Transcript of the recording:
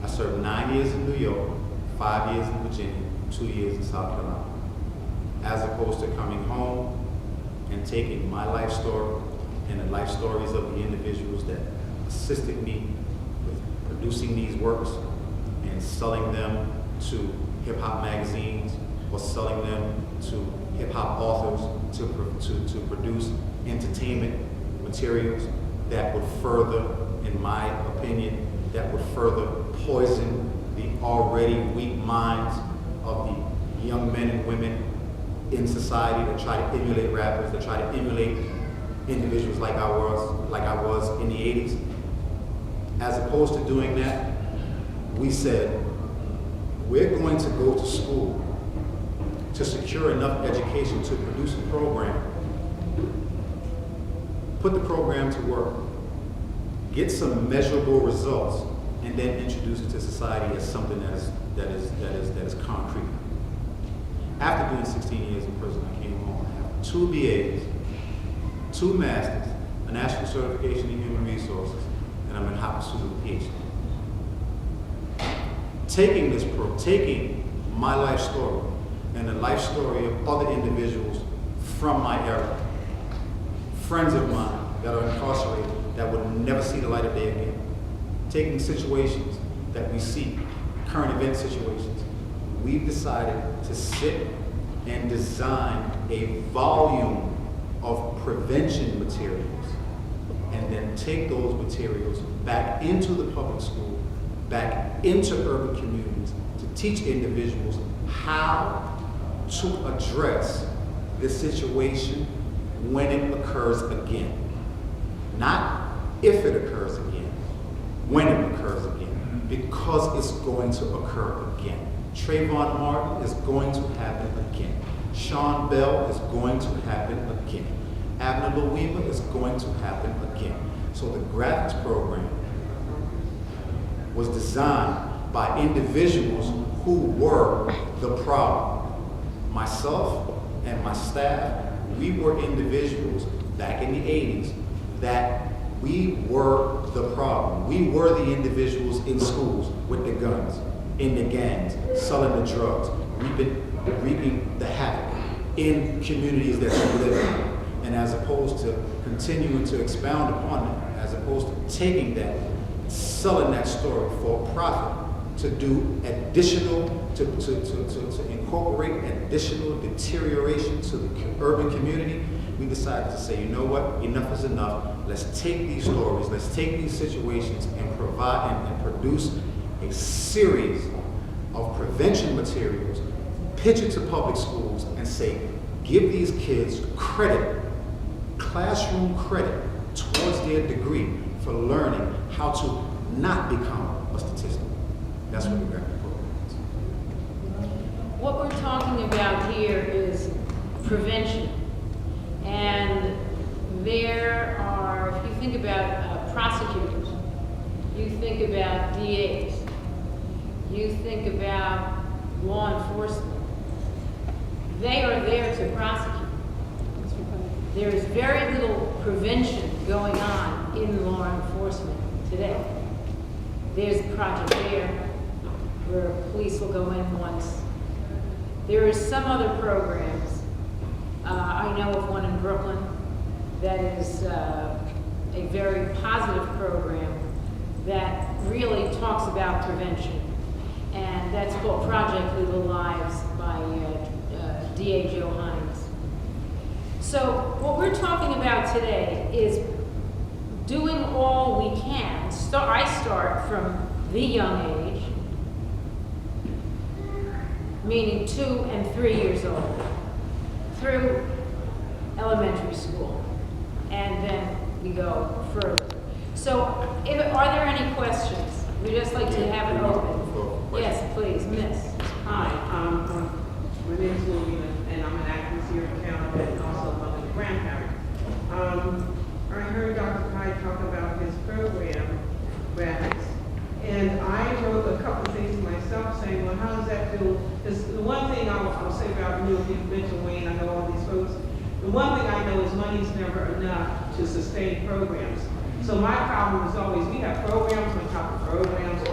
I served 9 years in New York, 5 years in Virginia, 2 years in South Carolina. As opposed to coming home and taking my life story and the life stories of the individuals that assisted me with producing these works and selling them to hip-hop magazines or selling them to hip-hop authors to produce entertainment materials that would further, in my opinion, that would further poison the already weak minds of the young men and women in society that try to emulate rappers, that try to emulate individuals like I was in the 80s. As opposed to doing that, we said, we're going to go to school to secure enough education to produce a program, put the program to work, get some measurable results, and then introduce it to society as something that is concrete. After doing 16 years in prison, I came home. I have 2 BAs, 2 masters, a national certification in human resources, and I'm in hot pursuit of a PhD. Taking my life story and the life story of other individuals from my era, friends of mine that are incarcerated that would never see the light of day again, taking situations that we see, current event situations, we've decided to sit and design a volume of prevention materials and then take those materials back into the public school, back into urban communities to teach individuals how to address this situation when it occurs again. Not if it occurs again, when it occurs again, because it's going to occur again. Trayvon Martin is going to happen again. Sean Bell is going to happen again. Abner Louima is going to happen again. So the GRAAFICS program was designed by individuals who were the problem. Myself and my staff, we were individuals back in the 80s that we were the problem. We were the individuals in schools with the guns, in the gangs, selling the drugs, reaping the havoc in communities that we live in. And as opposed to continuing to expound upon it, as opposed to taking that, selling that story for profit, to do additional, to incorporate additional deterioration to the urban community, we decided to say, you know what, enough is enough. Let's take these stories, let's take these situations and provide and produce a series of prevention materials, pitch it to public schools and say, give these kids credit, classroom credit towards their degree for learning how to not become a statistic. That's what the GRAAFICS program is. What we're talking about here is prevention. And there are, if you think about prosecutors, you think about DAs, you think about law enforcement, they are there to prosecute. There is very little prevention going on in law enforcement today. There's Project Bear, where police will go in once. There is some other programs. I know of one in Brooklyn that is a very positive program that really talks about prevention. And that's called Project Little Lives by DA Joe Hines. So what we're talking about today is doing all we can. I start from the young age, meaning 2 and 3 years old, through elementary school, and then we go further. So are there any questions? We'd just like to have it open. Yes, please, Miss. Hi, my name is Louina, and I'm an actress here in town and also a mother and grandparent. I heard Dr. Hyde talk about his program, GRAAFICS, and I wrote a couple of things myself saying, well, how does that feel? Because the one thing I'll say about you mentioned Wayne, I know all these folks. The one thing I know is money's never enough to sustain programs. So my problem is always, we have programs on top of programs